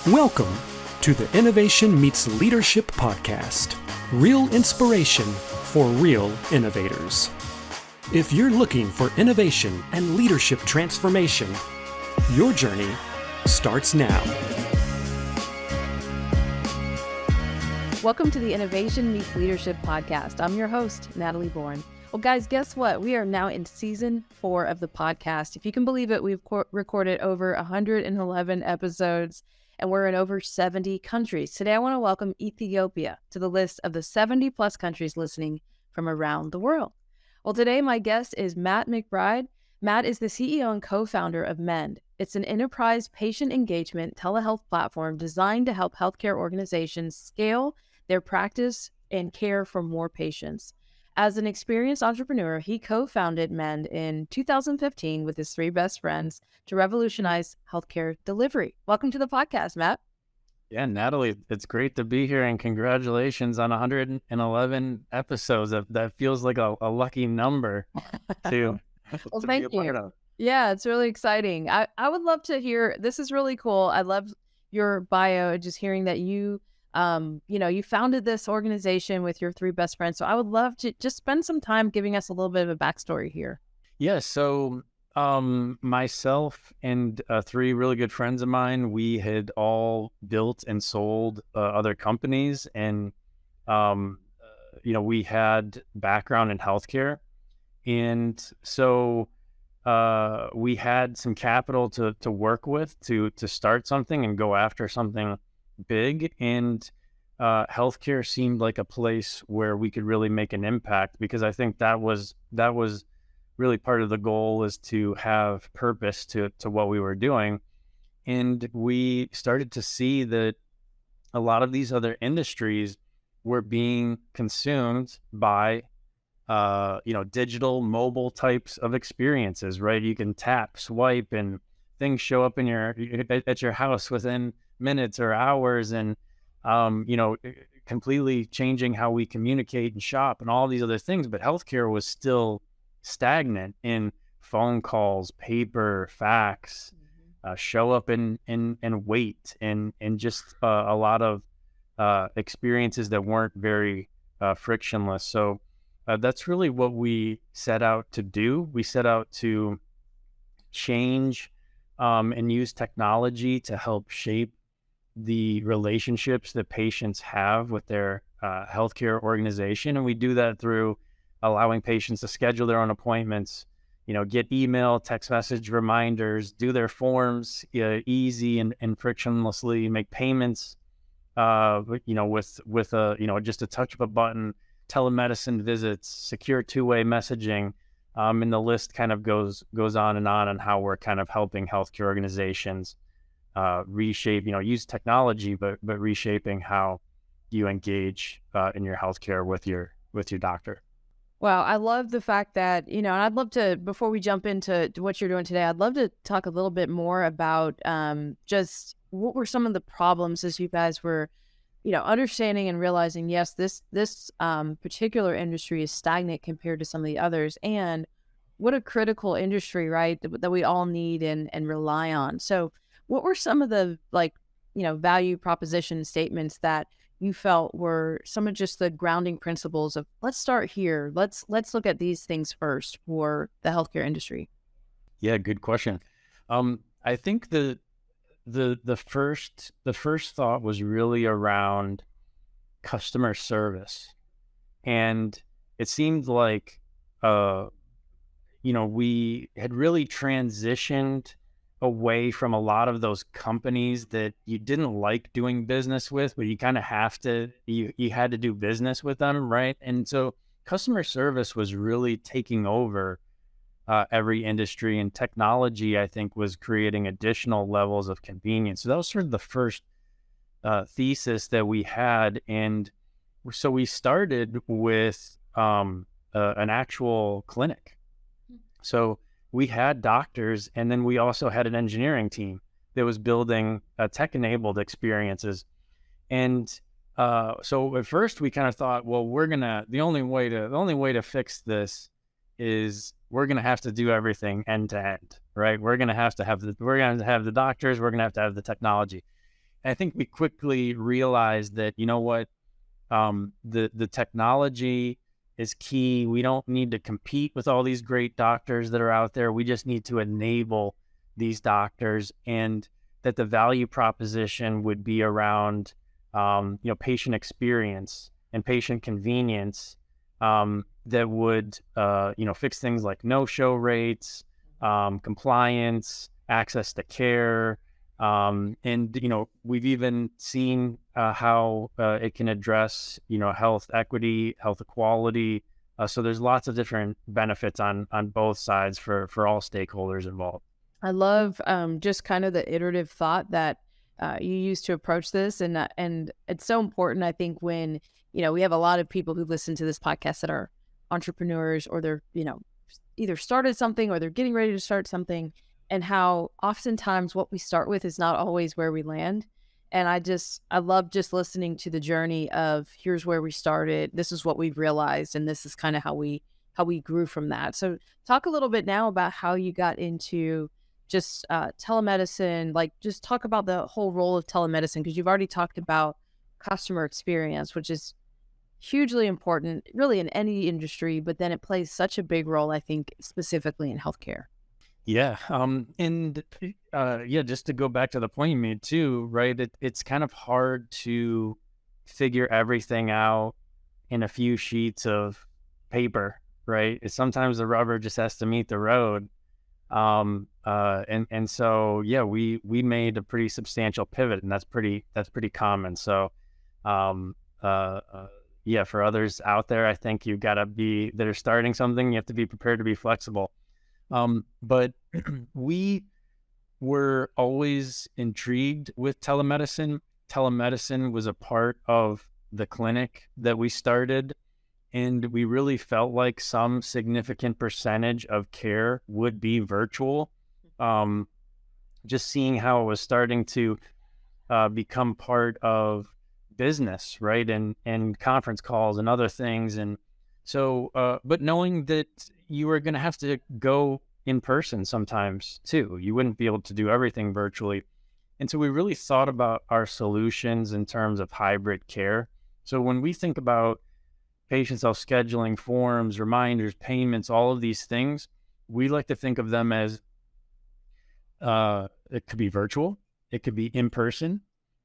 Welcome to the Innovation Meets Leadership podcast. Real inspiration for real innovators. If you're looking for innovation and leadership transformation, your journey starts now. Welcome to the Innovation Meets Leadership podcast. I'm your host, Natalie Born. Well, guys, guess what? We are now in season 4 of the podcast. If you can believe it, we've recorded over 111 episodes, and we're in over 70 countries. Today, I want to welcome Ethiopia to the list of the 70 plus countries listening from around the world. Well, today, my guest is Matt McBride. Matt is the CEO and co-founder of Mend. It's an enterprise patient engagement telehealth platform designed to help healthcare organizations scale their practice and care for more patients. As an experienced entrepreneur, he co-founded Mend in 2015 with his 3 best friends to revolutionize healthcare delivery. Welcome to the podcast, Matt. Yeah, Natalie, it's great to be here, and congratulations on 111 episodes. That feels like a lucky number to, Well, to thank be a part you. of. Yeah, it's really exciting. I would love to hear, this is really cool. I love your bio, just hearing that you founded this organization with your 3 best friends. So I would love to just spend some time giving us a little bit of a backstory here. Yeah, so myself and 3 really good friends of mine, we had all built and sold other companies, and we had background in healthcare, and so we had some capital to work with to start something and go after something big, and healthcare seemed like a place where we could really make an impact, because I think that was really part of the goal, is to have purpose to what we were doing. And we started to see that a lot of these other industries were being consumed by digital mobile types of experiences, right? You can tap, swipe, and things show up at your house within minutes or hours, and completely changing how we communicate and shop and all these other things. But healthcare was still stagnant in phone calls, paper, fax, show up and wait, and just a lot of experiences that weren't very frictionless. So that's really what we set out to do. We set out to change and use technology to help shape the relationships that patients have with their healthcare organization. And we do that through allowing patients to schedule their own appointments, get email, text message reminders, do their forms easy and frictionlessly, make payments, with just a touch of a button, telemedicine visits, secure 2-way messaging, and the list kind of goes on how we're kind of helping healthcare organizations reshape, use technology, but reshaping how you engage in your healthcare with your doctor. Wow, I love the fact that, and I'd love to, before we jump into what you're doing today, I'd love to talk a little bit more about just what were some of the problems as you guys were, understanding and realizing, yes, this particular industry is stagnant compared to some of the others, and what a critical industry, right, that we all need and rely on. So what were some of the value proposition statements that you felt were some of just the grounding principles of, let's start here. Let's look at these things first for the healthcare industry? Yeah, good question. I think the first thought was really around customer service, and it seemed like we had really transitioned away from a lot of those companies that you didn't like doing business with, but you kind of you had to do business with them, right? And so customer service was really taking over every industry, and technology, I think, was creating additional levels of convenience. So that was sort of the first thesis that we had. And so we started with an actual clinic. So we had doctors, and then we also had an engineering team that was building tech-enabled experiences. And so at first we kind of thought, well, the only way to fix this is we're going to have to do everything end to end, right? We're going to have the doctors, we're going to have the technology. I think we quickly realized that, you know what, the technology is key. We don't need to compete with all these great doctors that are out there. We just need to enable these doctors, and that the value proposition would be around, patient experience and patient convenience, that would, fix things like no-show rates, compliance, access to care. And, we've even seen how it can address, health equity, health equality. So there's lots of different benefits on both sides for all stakeholders involved. I love just kind of the iterative thought that you use to approach this. And it's so important, I think, when, we have a lot of people who listen to this podcast that are entrepreneurs, or they're, either started something or they're getting ready to start something, and how oftentimes what we start with is not always where we land. And I love just listening to the journey of, here's where we started, this is what we've realized, and this is kind of how we grew from that. So talk a little bit now about how you got into just telemedicine, like just talk about the whole role of telemedicine, because you've already talked about customer experience, which is hugely important really in any industry, but then it plays such a big role, I think, specifically in healthcare. Yeah. Just to go back to the point you made too, right? It's kind of hard to figure everything out in a few sheets of paper, right? Sometimes the rubber just has to meet the road. So we made a pretty substantial pivot, and that's pretty common. So, for others out there, I think you've got to that are starting something, you have to be prepared to be flexible. But we were always intrigued with telemedicine. Telemedicine was a part of the clinic that we started, and we really felt like some significant percentage of care would be virtual. Just seeing how it was starting to become part of business, right? And conference calls and other things. And so, but knowing that you were going to have to go in person sometimes too, you wouldn't be able to do everything virtually. And so we really thought about our solutions in terms of hybrid care. So when we think about patient self-scheduling, forms, reminders, payments, all of these things, we like to think of them as it could be virtual, it could be in person,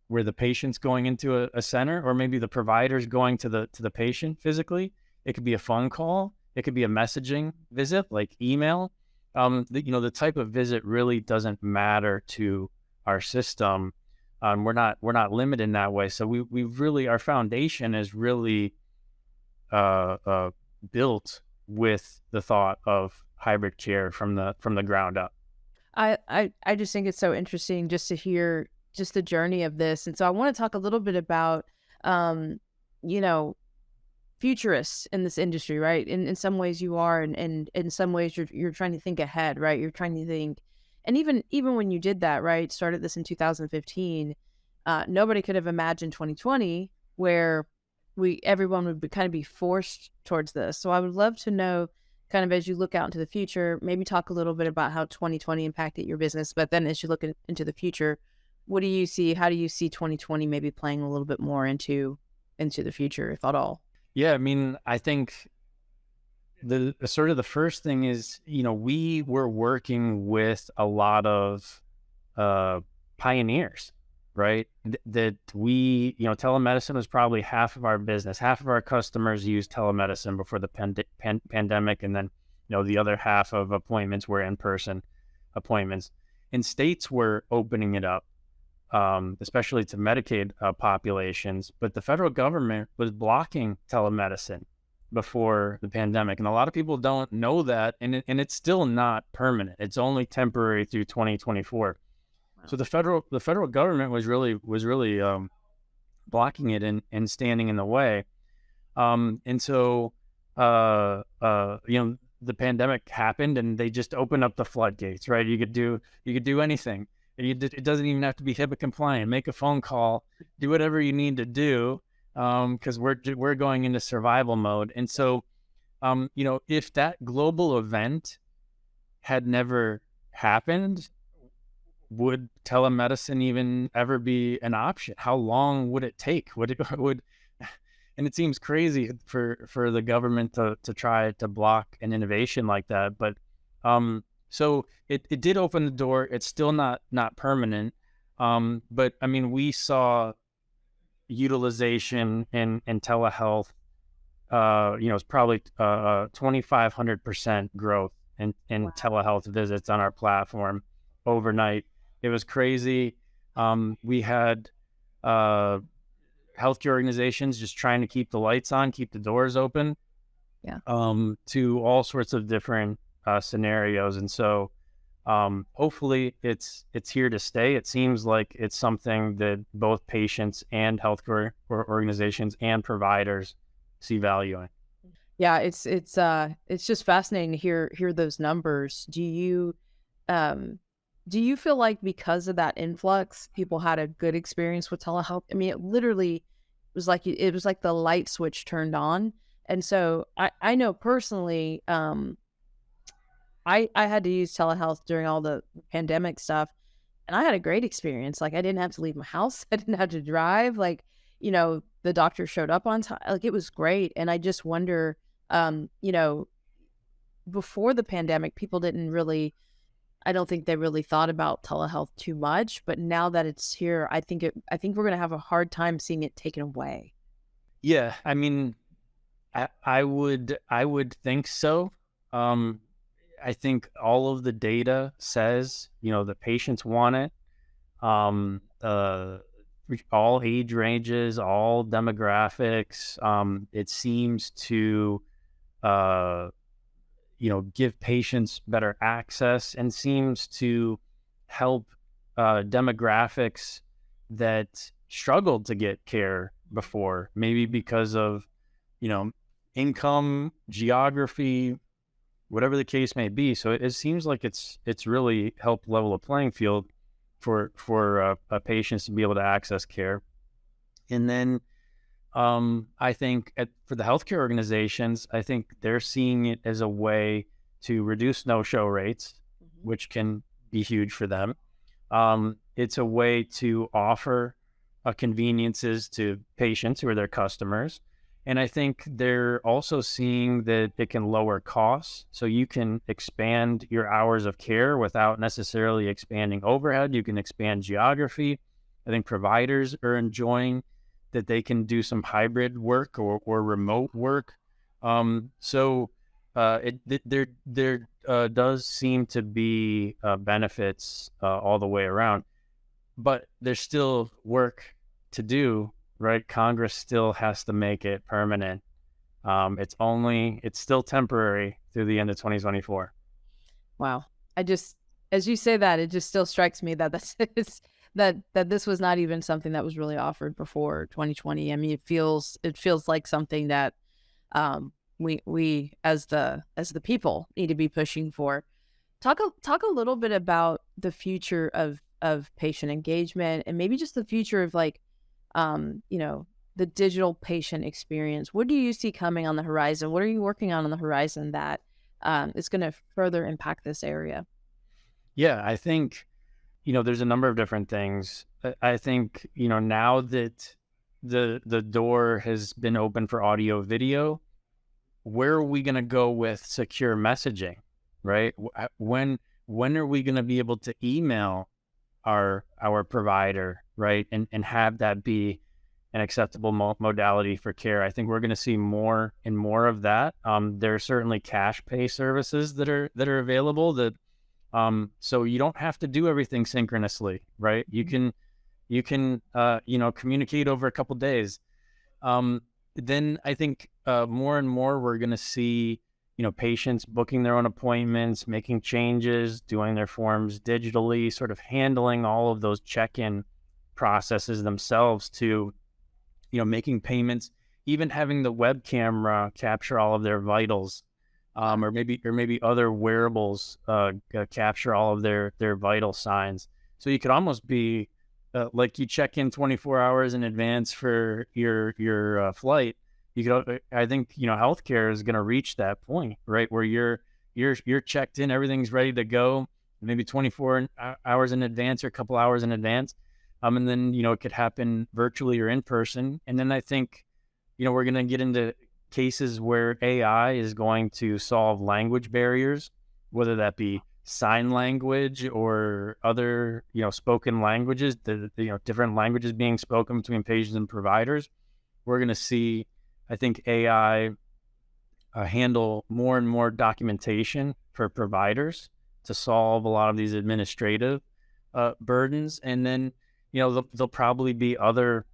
where the patient's going into a center, or maybe the provider's going to the patient physically. It could be a phone call, it could be a messaging visit like email. The type of visit really doesn't matter to our system. We're not limited in that way. So we really, our foundation is really built with the thought of hybrid care from the ground up. I just think it's so interesting just to hear just the journey of this. And so I want to talk a little bit about, futurists in this industry, right? In some ways you are, and in some ways you're trying to think ahead, right? You're trying to think, and even when you did that, right, started this in 2015, nobody could have imagined 2020, where everyone would kind of be forced towards this. So I would love to know, kind of as you look out into the future, maybe talk a little bit about how 2020 impacted your business, but then as you look into the future, what do you see? How do you see 2020 maybe playing a little bit more into the future, if at all? Yeah, I mean, I think the sort of the first thing is, we were working with a lot of pioneers, right? That we, telemedicine was probably half of our business. Half of our customers used telemedicine before the pandemic, and then, the other half of appointments were in-person appointments. And states were opening it up, especially to Medicaid populations, but the federal government was blocking telemedicine before the pandemic, and a lot of people don't know that, and it's still not permanent. It's only temporary through 2024. Wow. So the federal government was really blocking it and standing in the way, and so the pandemic happened, and they just opened up the floodgates, right? You could do anything. It doesn't even have to be HIPAA compliant. Make a phone call, do whatever you need to do, because we're going into survival mode. And so, if that global event had never happened, would telemedicine even ever be an option? How long would it take? And it seems crazy for the government to try to block an innovation like that. But so it did open the door. It's still not permanent. But I mean, we saw utilization in telehealth. It's probably 2,500% growth in Wow. telehealth visits on our platform overnight. It was crazy. We had healthcare organizations just trying to keep the lights on, keep the doors open, Yeah. to all sorts of different scenarios. And so hopefully it's here to stay. It seems like it's something that both patients and healthcare organizations and providers see value in. Yeah, it's just fascinating to hear those numbers. Do you feel like because of that influx, people had a good experience with telehealth? I mean, it literally was like the light switch turned on. And so I know personally, I had to use telehealth during all the pandemic stuff, and I had a great experience. Like, I didn't have to leave my house. I didn't have to drive. Like, the doctor showed up on time. Like, it was great. And I just wonder, you know, before the pandemic, people didn't really, I don't think they really thought about telehealth too much. But now that it's here, I think we're going to have a hard time seeing it taken away. Yeah, I mean, I would think so. I think all of the data says, the patients want it. All age ranges, all demographics. It seems to, give patients better access, and seems to help demographics that struggled to get care before, maybe because of, income, geography, whatever the case may be. So it seems like it's really helped level a playing field for patients to be able to access care. And then I think for the healthcare organizations, I think they're seeing it as a way to reduce no-show rates, which can be huge for them. It's a way to offer conveniences to patients who are their customers. And I think they're also seeing that it can lower costs. So you can expand your hours of care without necessarily expanding overhead. You can expand geography. I think providers are enjoying that they can do some hybrid work or remote work. So there does seem to be benefits all the way around. But there's still work to do, right? Congress still has to make it permanent. It's still temporary through the end of 2024. Wow. As you say that, it just still strikes me that that this was not even something that was really offered before 2020. I mean, it feels like something that we as the people need to be pushing for. Talk a little bit about the future of patient engagement, and maybe just the future of the digital patient experience. What do you see coming on the horizon? What are you working on the horizon that is going to further impact this area? Yeah, I think, there's a number of different things. I think, now that the door has been open for audio video, where are we going to go with secure messaging, right? When are we going to be able to email our provider, right? And have that be an acceptable modality for care. I think we're going to see more and more of that. There are certainly cash pay services that are available that, so you don't have to do everything synchronously, right? You can communicate over a couple days. Then I think more and more we're going to see, patients booking their own appointments, making changes, doing their forms digitally, sort of handling all of those check-in processes themselves to, making payments, even having the web camera capture all of their vitals, or maybe other wearables capture all of their vital signs. So you could almost be like you check in 24 hours in advance for your flight. I think, healthcare is going to reach that point, right, where you're checked in, everything's ready to go. maybe 24 hours in advance or a couple hours in advance. And then, it could happen virtually or in person. And then I think, we're going to get into cases where AI is going to solve language barriers, whether that be sign language or other, spoken languages, different languages being spoken between patients and providers. We're going to see, I think, AI handle more and more documentation for providers to solve a lot of these administrative burdens. And then, there'll probably be other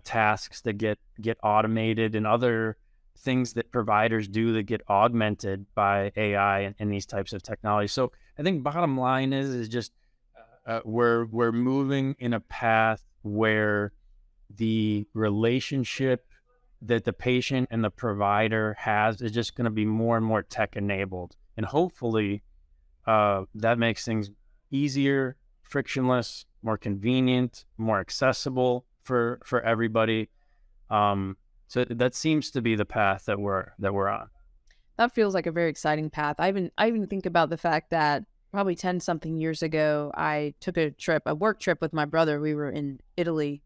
tasks that get automated, and other things that providers do that get augmented by AI and these types of technology. So I think bottom line is just we're moving in a path where the relationship that the patient and the provider has is just going to be more and more tech enabled, and hopefully that makes things easier, frictionless, more convenient, more accessible for everybody. So that seems to be the path that we're on. That feels like a very exciting path. I even think about the fact that probably 10 something years ago, I took a work trip with my brother. We were in Italy,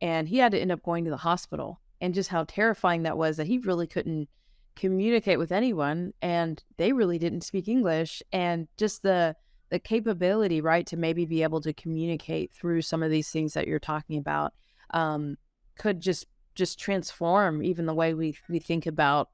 and he had to end up going to the hospital, and just how terrifying that was, that he really couldn't communicate with anyone, and they really didn't speak English, and just the capability, right, to maybe be able to communicate through some of these things that you're talking about, could just transform even the way we think about,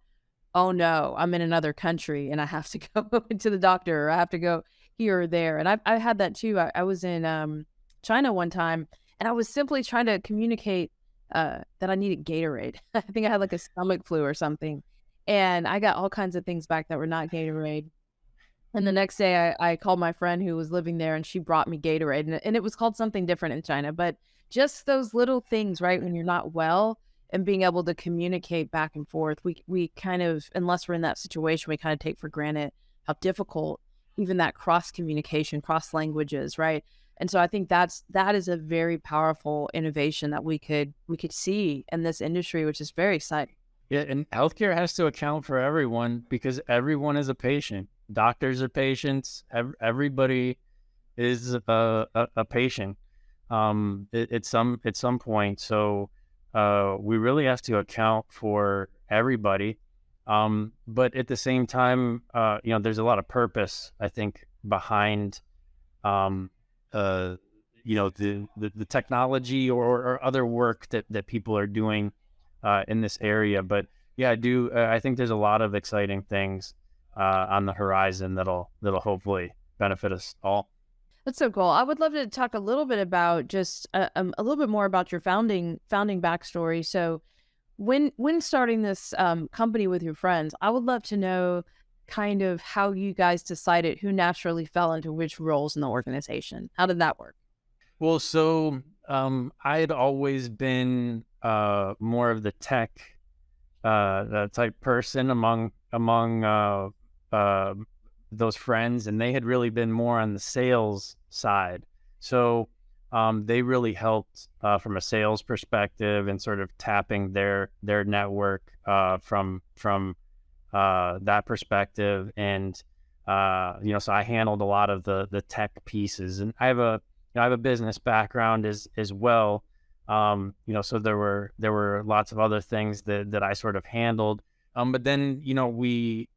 oh no, I'm in another country and I have to go to the doctor, or I have to go here or there. And I had that too. I was in China one time, and I was simply trying to communicate that I needed Gatorade. I think I had like a stomach flu or something, and I got all kinds of things back that were not Gatorade. And the next day I called my friend who was living there, and she brought me Gatorade, and it was called something different in China. But just those little things, right, when you're not well, and being able to communicate back and forth, we kind of, unless we're in that situation, we kind of take for granted how difficult even that cross communication, cross languages, right? And so I think that is a very powerful innovation that we could see in this industry, which is very exciting. Yeah, and healthcare has to account for everyone, because everyone is a patient. Doctors are patients. Everybody is a patient at some point. So we really have to account for everybody. But at the same time, there's a lot of purpose, I think, behind the technology or other work that people are doing in this area. But yeah, I think there's a lot of exciting things on the horizon that'll hopefully benefit us all. That's so cool. I would love to talk a little bit about just a little bit more about your founding backstory. So when starting this company with your friends, I would love to know kind of how you guys decided who naturally fell into which roles in the organization. How did that work? Well, so I had always been more of the tech type person among those friends, and they had really been more on the sales side. So they really helped from a sales perspective and sort of tapping their network from that perspective. And so I handled a lot of the tech pieces, and I have a business background as well. So there were lots of other things that I sort of handled. But then, we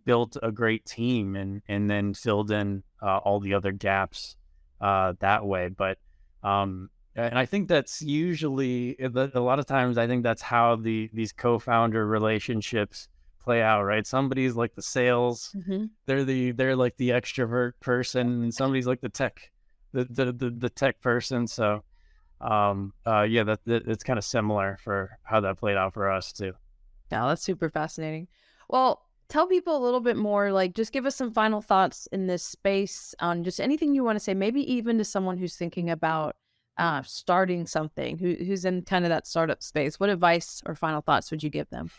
built a great team and then filled in all the other gaps that way. But and I think that's usually a lot of times, I think that's how these co-founder relationships play out, right? Somebody's like the sales, Mm-hmm. they're like the extrovert person, and somebody's like the tech person. So that it's kind of similar for how that played out for us too. Yeah, that's super fascinating. Well, tell people a little bit more, like just give us some final thoughts in this space on just anything you want to say, maybe even to someone who's thinking about starting something, who's in kind of that startup space. What advice or final thoughts would you give them?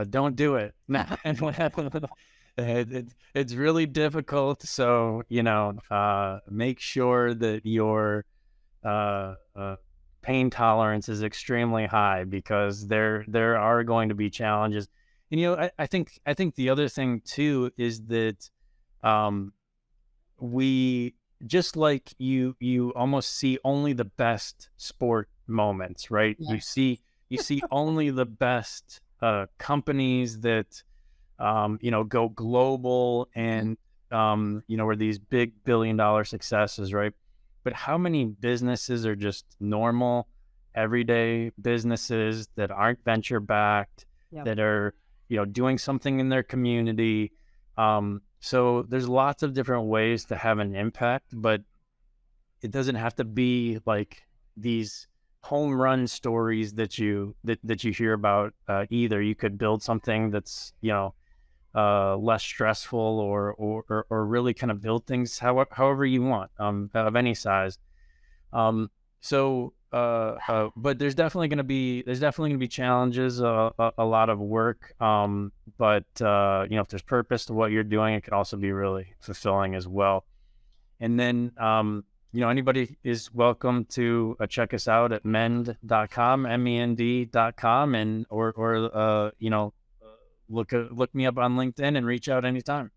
Don't do it. It's really difficult. So, make sure that your pain tolerance is extremely high, because there are going to be challenges. And I think the other thing too is that we just like you almost see only the best sport moments, right? Yeah. You see only the best companies that go global and were these big billion-dollar successes, right? But how many businesses are just normal, everyday businesses that aren't venture backed, Yep. that are doing something in their community? So there's lots of different ways to have an impact, but it doesn't have to be like these home run stories that you hear about either. You could build something that's less stressful, or really kind of build things however you want, of any size. But there's definitely going to be challenges, a lot of work. But if there's purpose to what you're doing, it can also be really fulfilling as well. And then, anybody is welcome to check us out at mend.com, MEND.com, and look me up on LinkedIn and reach out anytime.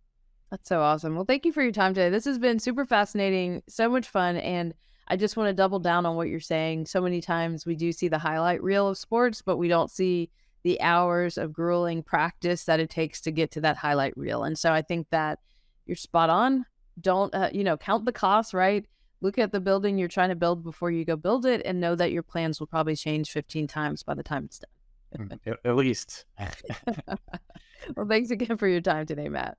That's so awesome. Well, thank you for your time today. This has been super fascinating, so much fun. And I just want to double down on what you're saying. So many times we do see the highlight reel of sports, but we don't see the hours of grueling practice that it takes to get to that highlight reel. And so I think that you're spot on. Don't, count the costs, right? Look at the building you're trying to build before you go build it, and know that your plans will probably change 15 times by the time it's done. At least. Well, thanks again for your time today, Matt.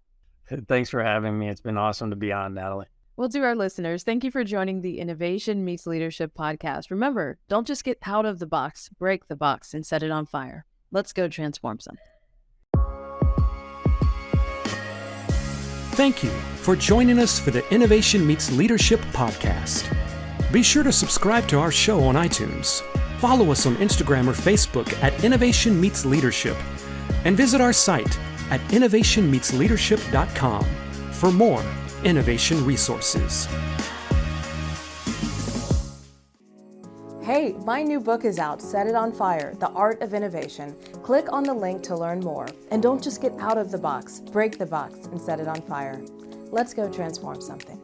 Thanks for having me. It's been awesome to be on, Natalie. Well, to our listeners, thank you for joining the Innovation Meets Leadership podcast. Remember, don't just get out of the box, break the box and set it on fire. Let's go transform something. Thank you for joining us for the Innovation Meets Leadership podcast. Be sure to subscribe to our show on iTunes. Follow us on Instagram or Facebook at Innovation Meets Leadership, and visit our site at innovationmeetsleadership.com for more innovation resources. Hey, my new book is out, Set It on Fire, The Art of Innovation. Click on the link to learn more. And don't just get out of the box, break the box and set it on fire. Let's go transform something.